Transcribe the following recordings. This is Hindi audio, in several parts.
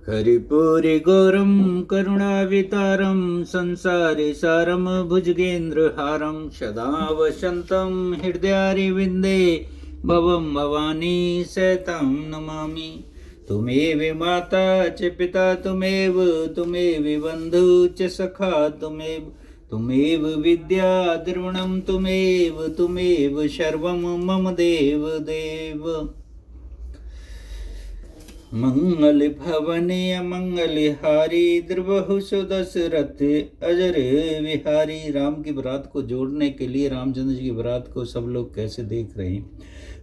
हरिपुरी गौरम करुणावितारम संसारे सारम भुजगेन्द्रहारम सदा वसंतम हृदयारिविंदे भवम भवानी सैतं नमामि। तुमेव माता च पिता तुमेव बंधु च सखा तुमेव विद्या द्रविणं तुमेव सर्वं मम देव देव। मंगल भवने अमंगल हारी द्रवहु सुदशरथ अजर विहारी। राम की बारात को जोड़ने के लिए रामचंद्र जी की बारात को सब लोग कैसे देख रहे हैं।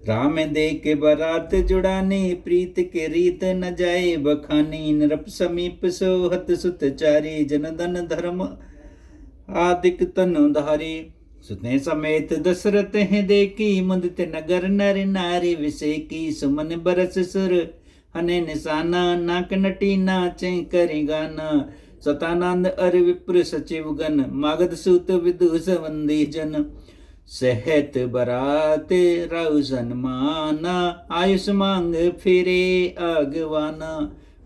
राम देख के बारात जुड़ानी प्रीत के रीत न जाए बखानी। नृप समीप सोहत सुत चारी जन धन धर्म आदिक तनु धारी। सुतने समेत दशरथ हैं देखी मुदित नगर नर नारी विषेकी। सुमन बरस सुर हने निशाना नाक नटी नाचे करी गाना। सतानंद अर विप्र सचिव गण मागध सूत विदुषवंदी जन। सहत बरात राउ सन्माना आयुष मांग फिरे आगवाना।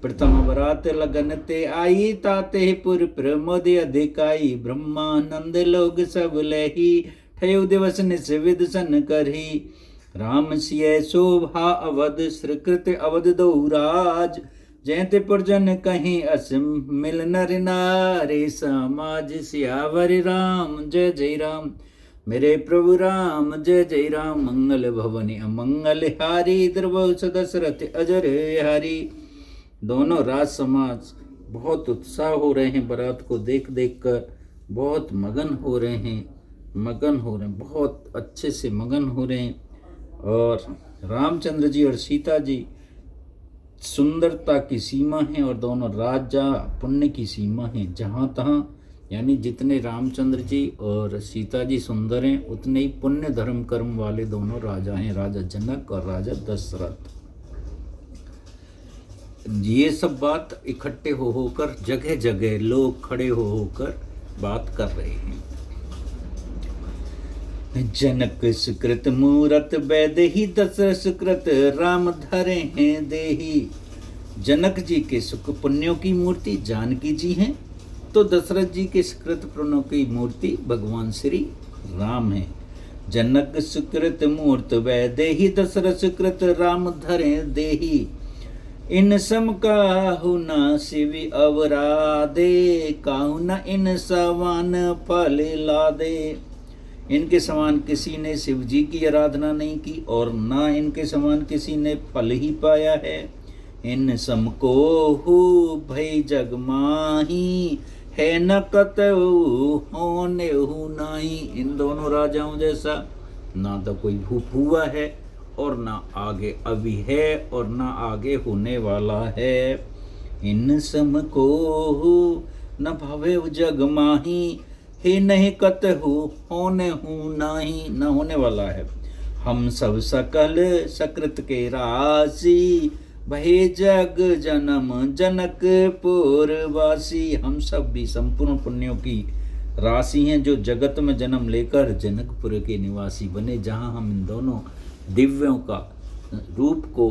प्रथम बरात लगन ते आई ताते पुर प्रमोद अधिकाई। ब्रह्मानंद लोग सब लही ठयो दिवस निस विद सन करही। राम सिय शोभा अवध श्रीकृत अवध दो राज। जयते पुरजन कहीं अस मिल नर नारी समाज। सियावर राम जय जय राम मेरे प्रभु राम जय जय राम। मंगल भवन अमंगल हारी द्रवहु दशरथ अजर हारी। दोनों राज समाज बहुत उत्साह हो रहे हैं, बारात को देख देख कर बहुत मगन हो रहे हैं, बहुत अच्छे से मगन हो रहे हैं। और रामचंद्र जी और सीता जी सुंदरता की सीमा है और दोनों राजा पुण्य की सीमा है। जहाँ तहाँ यानी जितने रामचंद्र जी और सीता जी सुंदर हैं उतने ही पुण्य धर्म कर्म वाले दोनों राजा हैं, राजा जनक और राजा दशरथ। ये सब बात इकट्ठे हो होकर जगह जगह लोग खड़े हो होकर बात कर रहे हैं। जनक सुकृत मूरत बैदेही दशरथ सुकृत राम धरे हैं देही। जनक जी के सुख पुण्यों की मूर्ति जानकी जी हैं, तो दशरथ जी के सुकृत पुण्यों की मूर्ति भगवान श्री राम है। जनक सुकृत मूर्त बैदेही दशरथ सुकृत राम धरे देही। इन सम काहु न शिव अवराधे काहु न इन समान फल लादे। इनके समान किसी ने शिव जी की आराधना नहीं की और ना इनके समान किसी ने फल ही पाया है। इन सम को हु भई जग माही है न कतहु होने हु नाही। इन दोनों राजाओं जैसा ना तो कोई भूप हुआ है और ना आगे अभी है और ना आगे होने वाला है। इन सम को हु न भवे जग माही हे नहीं कतहु होने हूँ नाही, न होने वाला है। हम सब सकल सकृत के राशि भय जग जन्म जनकपुर वासी। हम सब भी संपूर्ण पुण्यों की राशि हैं जो जगत में जन्म लेकर जनकपुर के निवासी बने, जहाँ हम इन दोनों दिव्यों का रूप को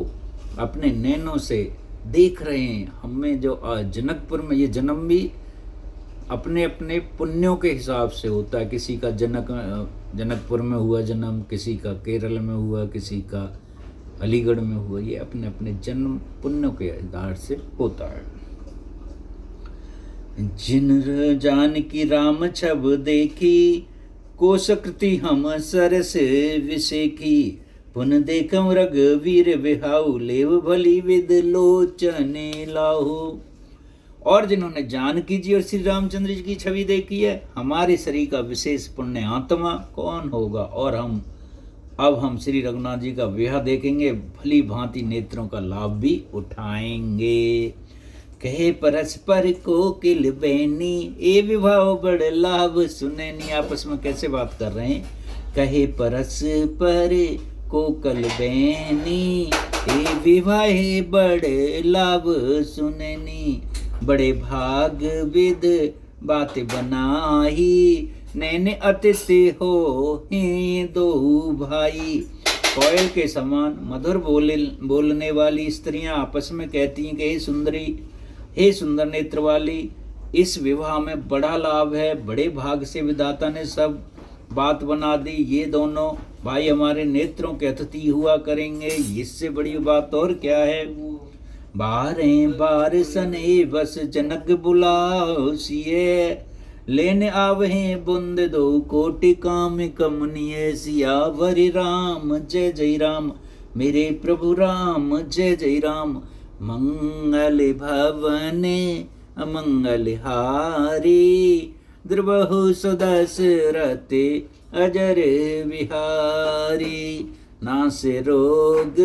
अपने नैनों से देख रहे हैं। हमें जो जनकपुर में ये जन्म भी अपने अपने पुण्यों के हिसाब से होता है। किसी का जनकपुर में हुआ जन्म, किसी का केरल में हुआ, किसी का अलीगढ़ में हुआ। ये अपने अपने जन्म पुण्यों के आधार से होता है। जिन जान की राम छब देखी को सकृति हम सरस विषेखी। पुन देखम रघुवीर बिहाऊ लेव भली विद लोचने लाहू। और जिन्होंने जानकी जी और श्री रामचंद्र जी की छवि देखी है, हमारे शरीर का विशेष पुण्य आत्मा कौन होगा। और अब हम श्री रघुनाथ जी का विवाह देखेंगे, भली भांति नेत्रों का लाभ भी उठाएंगे। कहे परस्पर कोकिल बैनी ए विवाह बड़ लाभ सुनैनी। आपस में कैसे बात कर रहे हैं। कहे परस्पर कोकिल बैनी ए विवाह बड़ लाभ सुनैनी। बड़े भाग विद बात बनाही नैने अतिथि हो ही दो भाई। कोयल के समान मधुर बोलने वाली स्त्रियां आपस में कहती हैं कि हे सुंदरी, हे सुंदर नेत्र वाली, इस विवाह में बड़ा लाभ है, बड़े भाग से विधाता ने सब बात बना दी। ये दोनों भाई हमारे नेत्रों के अतिथि हुआ करेंगे, इससे बड़ी बात और क्या है। 12 बार सने बस जनक बुलाओ लेने आवहे बुंद 2 कोटि काम कमनीय। सियावर राम जय जय राम, मेरे प्रभु राम जय जय राम। मंगल भवने अमंगल हारी, द्रवहु सुदशरथ अजर विहारी। नासे रोग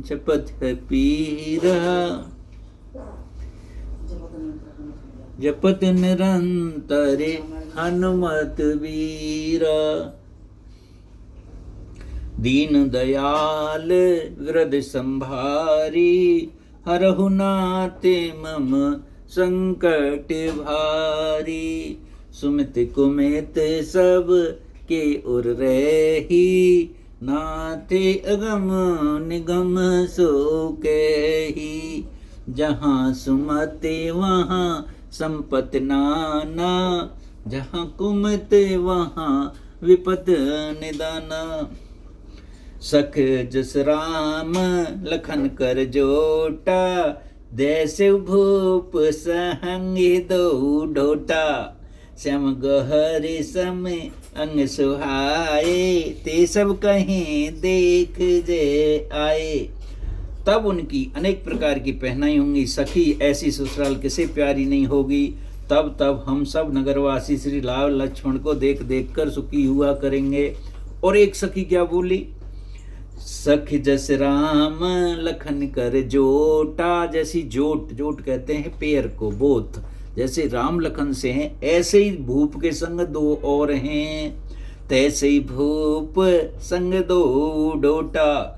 जपत पीरा, जपत निरंतर हनुमत वीरा। दीन दयाल वृद्ध संभारी, हरहु नाते मम संकट भारी। सुमित कुमित सब के उर रही, नाते अगम निगम सो कही। जहाँ सुमति वहाँ संपत नाना, जहाँ कुमत वहाँ विपत निदाना। सख जस राम लखन कर जोटा, जैसे भूप सहंगी 2 ढोटा। श्याम गहरि सम अंग सुहाए, ते सब कहीं देख जे आए। तब उनकी अनेक प्रकार की पहनाई होंगी, सखी ऐसी ससुराल किसे प्यारी नहीं होगी। तब हम सब नगरवासी श्री लाल लक्ष्मण को देख देख कर सुखी हुआ करेंगे। और एक सखी क्या बोली, सख जस राम लखन कर जोटा। जैसी जोट कहते हैं पैर को, बोथ जैसे राम लखन से हैं, ऐसे ही भूप के संग 2 और हैं, तैसे ही भूप संग 2 डोटा।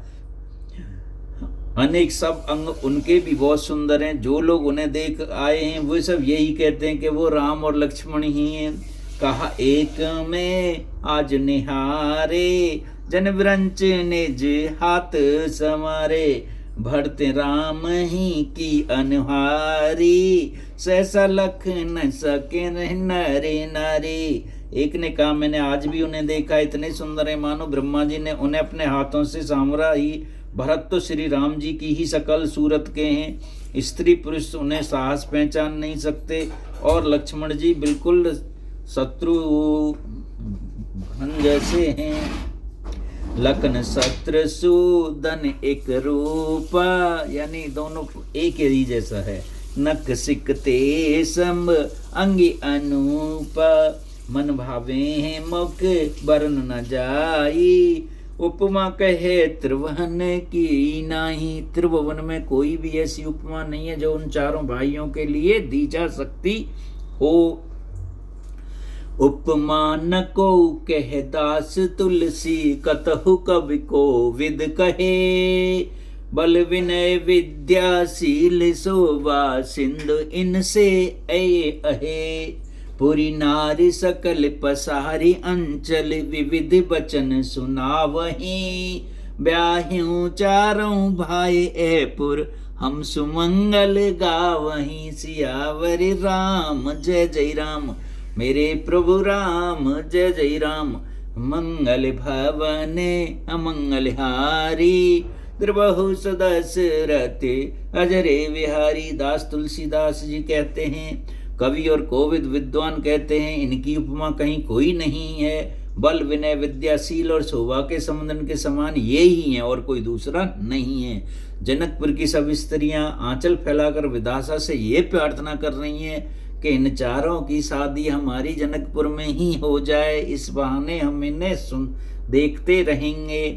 अनेक सब अंग उनके भी बहुत सुंदर हैं। जो लोग उन्हें देख आए हैं वो सब यही कहते हैं कि वो राम और लक्ष्मण ही हैं। कहा एक में आज निहारे, जन विरंच निज हाथ समारे। भरते राम ही की अनुहारी, सहसा लख न सके नरे नारी। एक ने कहा मैंने आज भी उन्हें देखा, इतने सुंदर है मानो ब्रह्मा जी ने उन्हें अपने हाथों से सांवरा ही। भरत तो श्री राम जी की ही सकल सूरत के हैं, स्त्री पुरुष उन्हें साहस पहचान नहीं सकते। और लक्ष्मण जी बिल्कुल शत्रु जैसे हैं। लखन शत्रु सूदन एक रूपा, यानी दोनों एक ही जैसा है। नख सिकते सम अंगी अनूपा, मन भावे हैं मुख बरन न जाई। उपमा कहे त्रिभुवन की नाही, त्रिभुवन में कोई भी ऐसी उपमा नहीं है जो उन चारों भाइयों के लिए दी जा सकती हो। उपमा न को कह दास तुलसी, कतहु कवि को विद कहे। बल विनय विद्याशील शोभा, सिंधु इनसे ऐ अहे। पुरी नारी सकल पसारी, अंचल विविध बचन सुनावहीं। ब्याह्यों चारों भाई ऐपुर, हम सुमंगल गावहीं। सियावर राम जय जय राम, मेरे प्रभु राम जय जय राम। मंगल भवने अमंगल हारी, द्रवहु सदशरथ अजरे विहारी। दास तुलसीदास जी कहते हैं, कवि और कोविद विद्वान कहते हैं, इनकी उपमा कहीं कोई नहीं है। बल विनय विद्याशील और शोभा के समुद्र के समान ये ही है और कोई दूसरा नहीं है। जनकपुर की सब स्त्रियां आंचल फैलाकर विदासा से ये प्रार्थना कर रही हैं कि इन चारों की शादी हमारी जनकपुर में ही हो जाए, इस बहाने हम इन्हें देखते रहेंगे।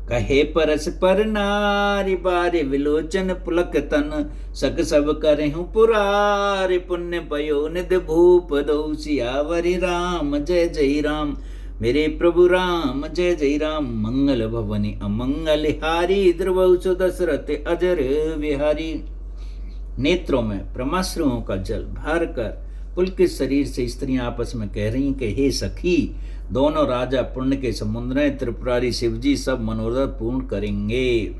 कहे परस पर नारी, बारे विलोचन पुलक तन। सक सब करहु पुरार, पुण्य पयो निधि भूप दो। सियावर राम जय जय राम, मेरे प्रभु राम जय जय राम। मंगल भवनि अमंगल हारी, द्रवहु दशरथ अजर विहारी। नेत्रों में ब्रह्माश्रुओं का जल भरकर पुलकित शरीर से स्त्रियां आपस में कह रही कि हे सखी, दोनों राजा पुण्य के समुद्र हैं, त्रिपुरारी शिवजी सब मनोरथ पूर्ण करेंगे।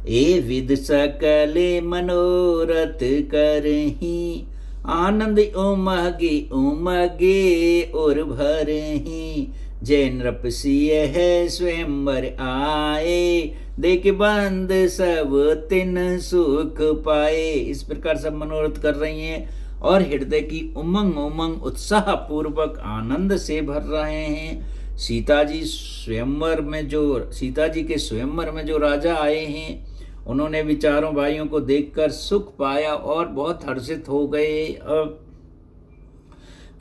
ए विद सकल मनोरथ करही, आनंद उमगे उमगे और भरही। जय नृपसिय है स्वयंवर आए, देख बंद सब तिन सुख पाए। इस प्रकार सब मनोरथ कर रही हैं और हृदय की उमंग उमंग उत्साह पूर्वक आनंद से भर रहे हैं। सीता जी के स्वयंवर में जो राजा आए हैं, उन्होंने भी चारों भाइयों को देखकर सुख पाया और बहुत हर्षित हो गए। अब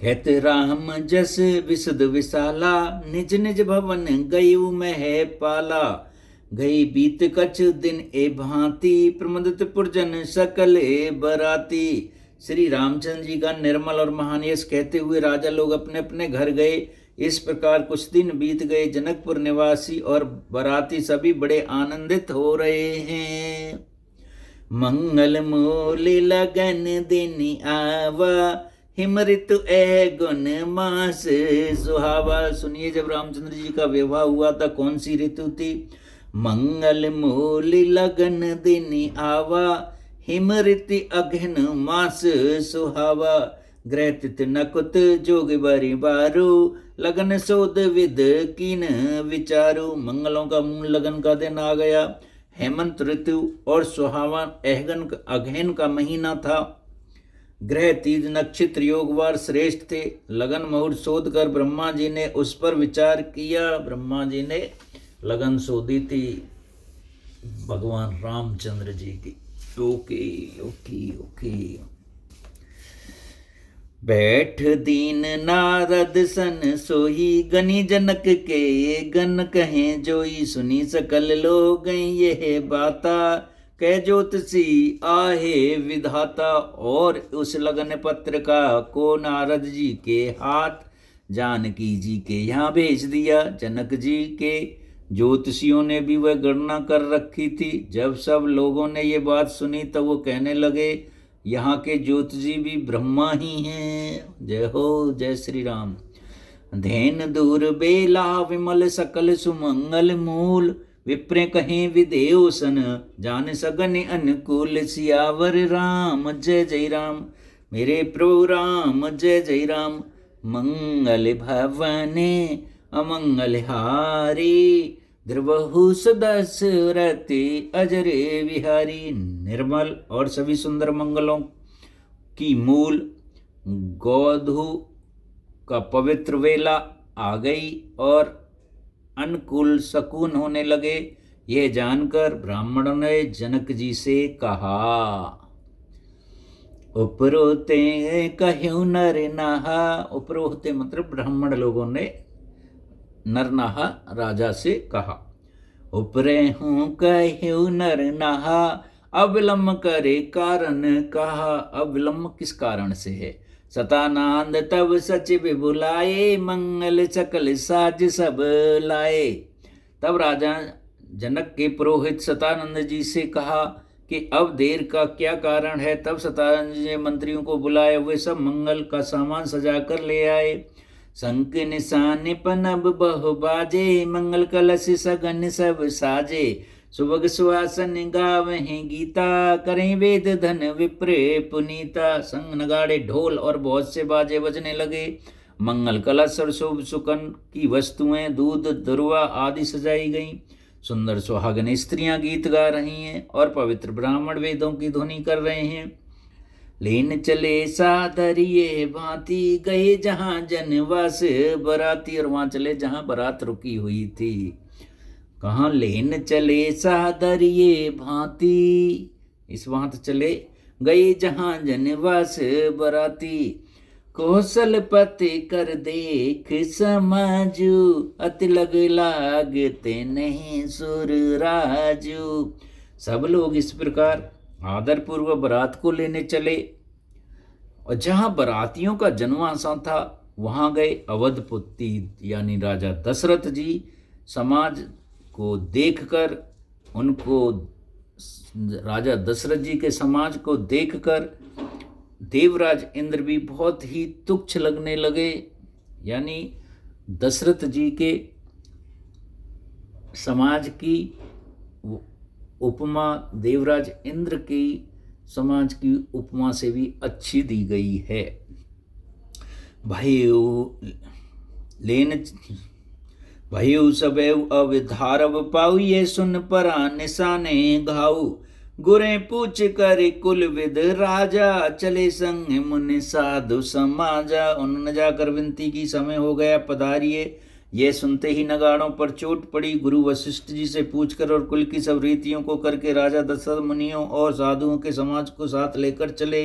कहते राम जस विशुद्ध विशाला, निज निज भवन गयु मह पाला। गई बीत कछ दिन ए भांति, प्रमोदित पुरजन सकल बराती। श्री रामचंद्र जी का निर्मल और महान यश कहते हुए राजा लोग अपने अपने घर गए। इस प्रकार कुछ दिन बीत गए। जनकपुर निवासी और बराती सभी बड़े आनंदित हो रहे हैं। मंगल मूल लगन दिन आवा, हिम ऋतु ए गुण मास सुहावा। सुनिए, जब रामचंद्र जी का विवाह हुआ था, कौन सी ऋतु थी? मंगल मूल लगन दिन आवा, हिम ऋतु अघन मास सुहावा। ग्रह तिथ नकुत जोग बरि बारू, लगन सोद विद कीन विचारू। मंगलों का मूल लगन का दिन आ गया। हेमंत ऋतु और सुहावन अघन का महीना था। ग्रह तीज नक्षत्र योगवार श्रेष्ठ थे। लगन मुहूर्त शोध कर ब्रह्मा जी ने उस पर विचार किया। ब्रह्मा जी ने लगन शोधी थी भगवान रामचंद्र जी की। Okay okay okay. बैठ दीन नारद सन सोई, गनी जनक के गन कहें जोई। सुनी सकल लोग ये बाता, कह ज्योतिषी आहे विधाता। और उस लगन पत्र का को नारद जी के हाथ जानकी जी के यहाँ भेज दिया। जनक जी के ज्योतिषियों ने भी वह गणना कर रखी थी। जब सब लोगों ने ये बात सुनी तो वो कहने लगे, यहाँ के ज्योतिषी भी ब्रह्मा ही हैं। जय हो, जय श्री राम। धैन दूर बेला विमल सकल सुमंगल मूल, विप्रे कहें विदेव सन जान सगन अनुकूल। सियावर राम जय जय राम, मेरे प्रभु राम जय जय राम। मंगल भवने अमंगल हारी, द्रवहु दशरथ अजर विहारी। निर्मल और सभी सुंदर मंगलों की मूल गोधु का पवित्र वेला आ गई और अनुकूल सकून होने लगे। यह जानकर ब्राह्मणों ने जनक जी से कहा, उपरोते कहूँ नर नहा। उपरोते मतलब ब्राह्मण लोगों ने नरनाहा राजा से कहा। उपरे हूँ कहूँ नर नहा, अविलंब करे कारण कहा। अविलंब किस कारण से है? सतानंद तब सचिव बुलाए, मंगल सकल साज सब लाए। तब राजा जनक के पुरोहित सतानंद जी से कहा कि अब देर का क्या कारण है। तब सतानंद जी ने मंत्रियों को बुलाया। वे सब मंगल का सामान सजा कर ले आए। शंख निशान पनब बहु बाजे, मंगल कलश सगन सब साजे। सुबह सुहासन गावहीं गीता, करें वेद धन विप्रे पुनीता। संग नगाड़े ढोल और बहुत से बाजे बजने लगे। मंगल कलश और शुभ सुकन की वस्तुएं दूध दुर्वा आदि सजाई गईं। सुंदर सुहागन स्त्रियां गीत गा रही हैं और पवित्र ब्राह्मण वेदों की ध्वनि कर रहे हैं। लेन चले सादरिये भांति, गए जहां जनवास बराती। और वहां चले जहां बारात रुकी हुई थी। कहाँ? लेन चले सादरिये भांति, इस भांत चले गए जहां जनवास बराती। कौशलपति कर देख समाजू, अति लग लागते नहीं सुर राजू। सब लोग इस प्रकार आदर पूर्वक बारात को लेने चले और जहां बारातियों का जनवासा था वहां गए। अवधपुत्री यानी राजा दशरथ जी समाज को देखकर, उनको राजा दशरथ जी के समाज को देखकर देवराज इंद्र भी बहुत ही तुच्छ लगने लगे। यानी दशरथ जी के समाज की उपमा देवराज इंद्र की समाज की उपमा से भी अच्छी दी गई है। भयउ सबैउ अवधारव पाऊ, ये सुन परा निशाने घाऊ। गुरे पूछ कर कुल विद राजा, चले संग मुनि साधु समाजा। उन्होंने जाकर विनती की, समय हो गया पधारिए। यह सुनते ही नगाड़ों पर चोट पड़ी। गुरु वशिष्ठ जी से पूछकर और कुल की सब रीतियों को करके राजा दशरथ मुनियों और साधुओं के समाज को साथ लेकर चले।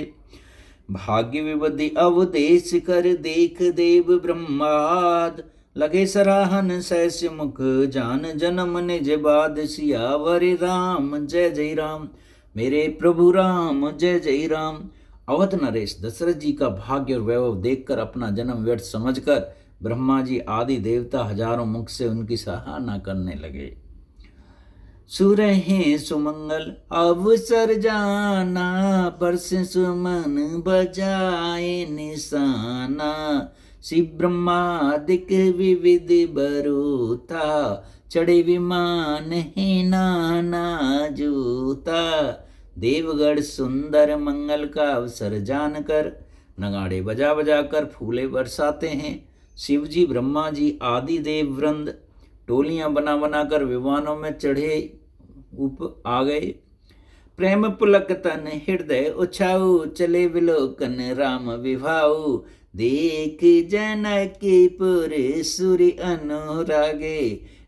भाग्य विबुद्धि अवदेश कर देख देव ब्रह्माद, लगे सराहन सहस्य मुख जान जन्म निज बाद। सियावर राम जय जय राम, मेरे प्रभु राम जय जय राम। अवध नरेश दशरथ जी का भाग्य और वैभव देखकर अपना जन्म व्यर्थ समझकर ब्रह्मा जी आदि देवता हजारों मुख से उनकी सराहना करने लगे। सुरहे सुमंगल अवसर जाना, बरस सुमन बजाए निशाना। शिव ब्रह्मादिक विविध बरूथा, चढ़े विमान है नाना जूता। देवगढ़ सुंदर मंगल का अवसर जानकर नगाड़े बजा बजा कर फूले बरसाते हैं। शिव जी ब्रह्मा जी आदि देव वृंद टोलियां बना बना कर विमानों में चढ़े ऊप आ गए। प्रेम पुलक तन हृदय उछाऊ, चले विलोकन राम विभाऊ। देख जनकपुर सूर्य अनुरागे,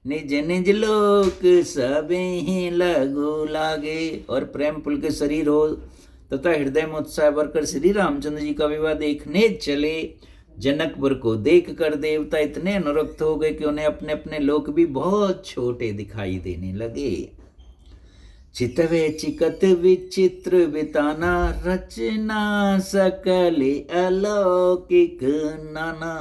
निज निज लोक सबे लगो लागे। और प्रेम पुल के शरीर हो तथा हृदय में उत्साह भरकर श्री रामचंद्र जी का विवाह देखने चले। जनकपुर को देखकर देवता इतने अनुरक्त हो गए कि उन्हें अपने अपने लोक भी बहुत छोटे दिखाई देने लगे। चितवे चिकत विचित्र बिताना, रचना सकल अलौकिक नाना।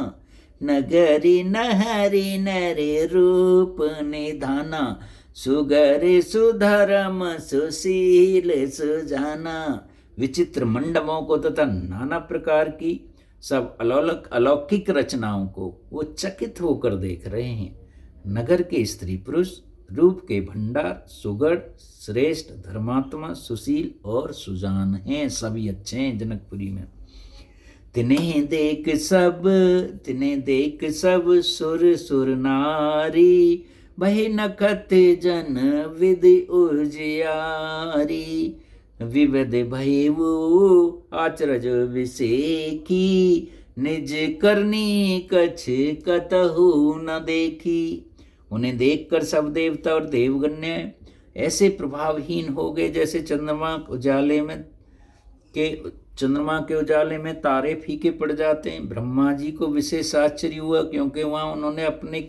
नगरी नहरी नरे रूप निधाना, सुगर सुधर्म सुशील सुजाना। विचित्र मंडपों को तथा नाना प्रकार की सब अलौकिक रचनाओं को वो चकित होकर देख रहे हैं। नगर के स्त्री पुरुष रूप के भंडार, सुगढ़, श्रेष्ठ, धर्मात्मा, सुशील और सुजान हैं, सभी अच्छे हैं जनकपुरी में। तिन्हें देख सब सुर सुर नारी, भय नखत जन विधि उजियारी। विविध भयऊ आचरज विसेखी, निज करनी कछ कतहु न देखी। उन्हें देखकर सब देवता और देवगण्य ऐसे प्रभावहीन हो गए जैसे चंद्रमा के उजाले में तारे फीके पड़ जाते हैं। ब्रह्मा जी को विशेष आश्चर्य हुआ, क्योंकि वहाँ उन्होंने अपनी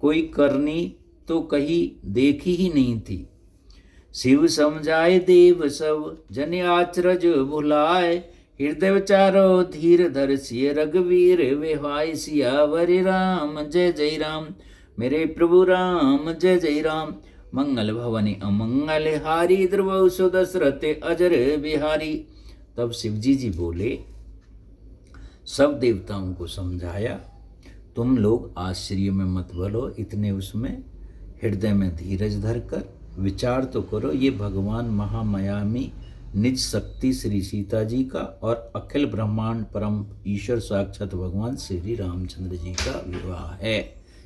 कोई करनी तो कहीं देखी ही नहीं थी। शिव समझाए देव सब, जन आचरज भुलाए। हृदय विचारो धीर धर, सिय रघुवीर विहाय। सियावर राम जय जय राम, मेरे प्रभु राम जय जय राम। मंगल भवनि अमंगल हारी, द्रुव सुदशरथ अजर बिहारी। तब शिवजी जी बोले, सब देवताओं को समझाया, तुम लोग आश्चर्य में मत बोलो, इतने उसमें हृदय में धीरज धरकर विचार तो करो। ये भगवान महामायामी निज शक्ति श्री सीता जी का और अखिल ब्रह्मांड परम ईश्वर साक्षात भगवान श्री रामचंद्र जी का विवाह है।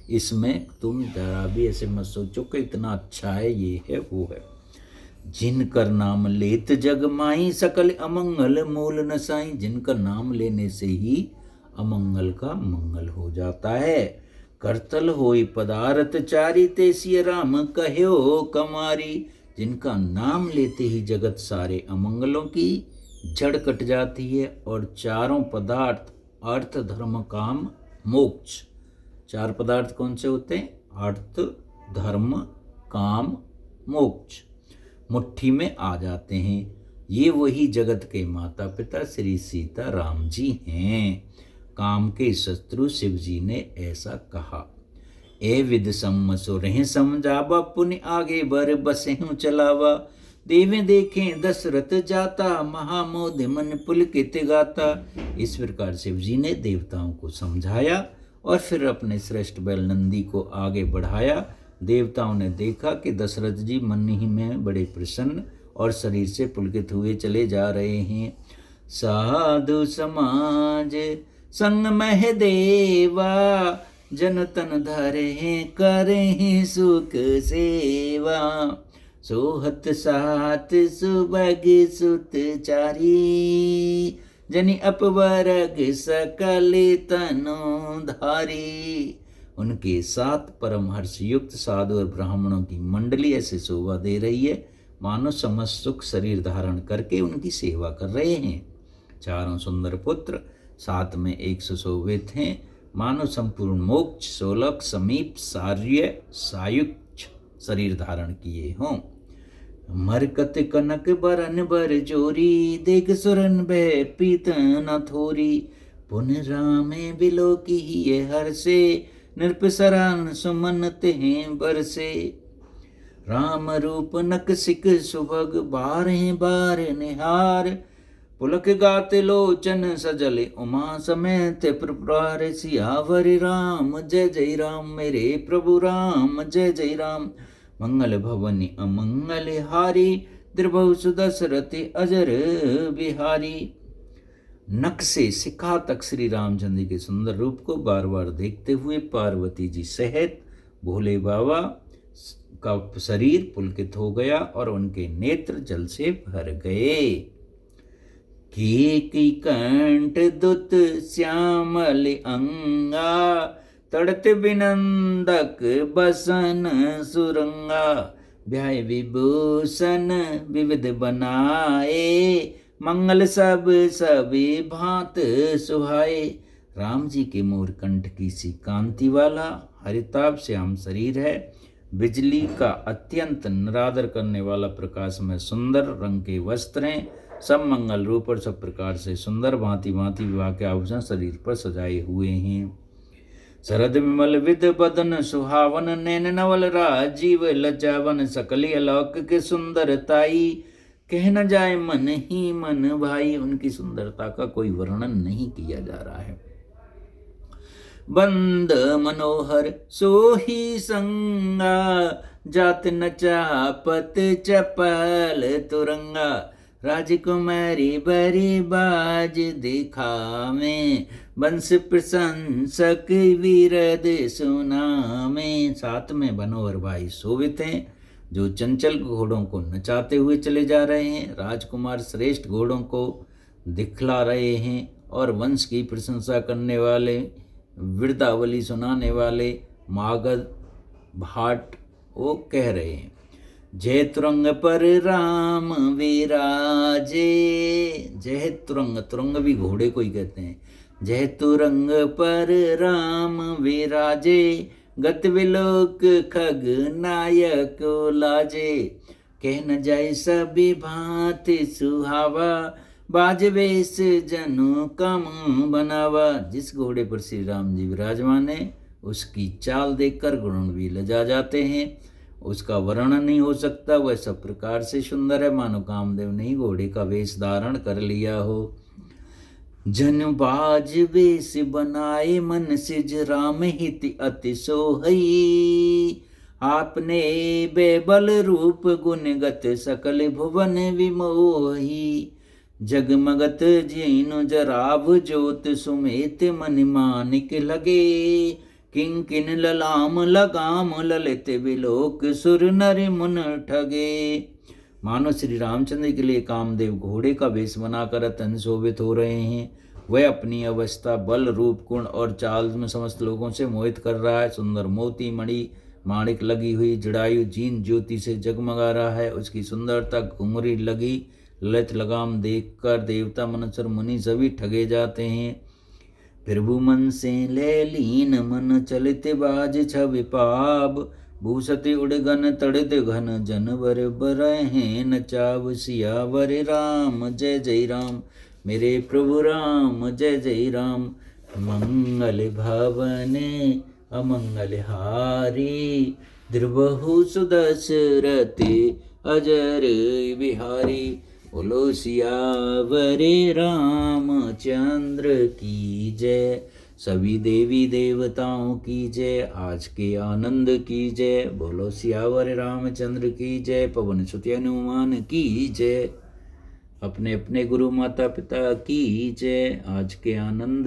इसमें तुम जरा भी ऐसे मत सोचो कि इतना अच्छा है, ये है वो है। जिनकर नाम लेत जग माई, सकल अमंगल मूल न साई। जिनका नाम लेने से ही अमंगल का मंगल हो जाता है। करतल होई पदारथ चारी, ते सिय राम कह्यो कमारी। जिनका नाम लेते ही जगत सारे अमंगलों की जड़ कट जाती है और चारों पदार्थ अर्थ धर्म काम मोक्ष, चार पदार्थ कौन से होते हैं? अर्थ धर्म काम मोक्ष मुट्ठी में आ जाते हैं। ये वही जगत के माता पिता श्री सीता राम जी हैं। काम के शत्रु शिव जी ने ऐसा कहा, ए विद सम सुरहि समझावा, पुण्य आगे बर बसे हूँ चलावा। देवें देखें दशरथ जाता, महामोद मन पुलकित गाता। इस प्रकार शिव जी ने देवताओं को समझाया और फिर अपने श्रेष्ठ बैल नंदी को आगे बढ़ाया। देवताओं ने देखा कि दशरथ जी मन ही में बड़े प्रसन्न और शरीर से पुलकित हुए चले जा रहे हैं। साधु समाज संग मह देवा, जन तन धरे करे सुख सेवा। सोहत सात सुबग सुत चारी, जनि अपवरग सकल तनु धारी। उनके साथ परमहर्ष युक्त साधु और ब्राह्मणों की मंडली ऐसे शोभा दे रही है मानो समस्त सुख शरीर धारण करके उनकी सेवा कर रहे हैं। चारों सुंदर पुत्र साथ में एक सुशोभित हैं, मानो संपूर्ण मोक्ष सोलक समीप सार्य सायुक्ष शरीर धारण किए हों। मरकत कनक बरन बर जोरी, देख सुरन भय पीत न थोरी। पुन रामे बिलो की ये हर से, नृपसरान सुमन तें बरसे। राम रूप नक सिक सुभग, बारह बार निहार। पुलक गाते लोचन सजले, उमा समेत प्रकार। सियावर राम जय जय राम, मेरे प्रभु राम जय जय राम। मंगल भवनि अमंगल हारी, द्रभु सुदशरथि अजर बिहारी। नख से शिखा तक श्री रामचंद्र के सुंदर रूप को बार बार देखते हुए पार्वती जी सहित भोले बाबा का शरीर पुलकित हो गया और उनके नेत्र जल से भर गए। की कंठ दुत श्यामल अंगा, तड़त बिनंदक बसन सुरंगा। ब्याय विभूषण विविध बनाए, मंगल सब सभी भांत सुहाए। राम जी के मोर कंठ की सी कांति वाला हरिताभ श्याम शरीर है। बिजली का अत्यंत निरादर करने वाला प्रकाश में सुंदर रंग के वस्त्र हैं। सब मंगल रूप और सब प्रकार से सुंदर भांति भांति विवाह के आभूषण शरीर पर सजाए हुए हैं। शरद विमल विद बदन सुहावन, नैन नवल राजीव लज्जावन। सकली अलौकिक सुंदरताई, कह न जाए मन ही मन भाई। उनकी सुंदरता का कोई वर्णन नहीं किया जा रहा है। बंद मनोहर सोही संगा, जात न चापत चपल तुरंगा। राजकुमारी बरी बाज दिखावे, वंश प्रशंसक वीरद सुनामे। साथ में मनोहर भाई शोभित हैं जो चंचल घोड़ों को नचाते हुए चले जा रहे हैं। राजकुमार श्रेष्ठ घोड़ों को दिखला रहे हैं और वंश की प्रशंसा करने वाले, वृद्धावली सुनाने वाले मागध भाट वो कह रहे हैं। जय तुरंग पर राम विराजे। जय तुरंग, तुरंग भी घोड़े को ही कहते हैं। जय तुरंग पर राम विराजे, गत विलोक खग नायक लाजे। कह न जाए सभी भांति सुहावा, बाजवेश जनु कम बनावा। जिस घोड़े पर श्री राम जी विराजमान है उसकी चाल देखकर गरुण भी लजा जाते हैं। उसका वर्णन नहीं हो सकता, वह सब प्रकार से सुंदर है मानो कामदेव ने ही घोड़े का वेश धारण कर लिया हो। जन बाज वेश बनाए, मन सिज राम हित अति सोहई। आपने बेबल रूप गुणगत, सकल भुवन विमोही। जगमगत जीनु जराव ज्योत, सुमेत मन मानिक लगे। किंकिन ललाम लगाम, ललित विलोक सुर नर मुन ठगे। मानो श्री रामचंद्र के लिए कामदेव घोड़े का वेश बनाकर अत्यंत शोभित हो रहे हैं। वह अपनी अवस्था, बल, रूप, गुण और चाल में समस्त लोगों से मोहित कर रहा है। सुंदर मोती मणि माणिक लगी हुई जड़ायु जीन ज्योति से जगमगा रहा है। उसकी सुंदरता घुंघरी लगी ललित लगाम देखकर देवता मनुष्य मुनि सभी ठगे जाते हैं। प्रभु मन से ले लीन, मन चलित बाज छवि पाब। भूषति उड़गन तड़ित घन, जनवर बरहे न चाव। सियावर राम जय जय राम, मेरे प्रभु राम जय जय राम। मंगल भवने अमंगल हारी, द्रवहु सुदशरथि अजर बिहारी। बोलो सियावर रामचंद्र की जय। सभी देवी देवताओं की जय। आज के आनंद की जय। बोलो सियावर रामचंद्र की जय। पवन सुत हनुमान की जय। अपने अपने गुरु माता पिता की जय। आज के आनंद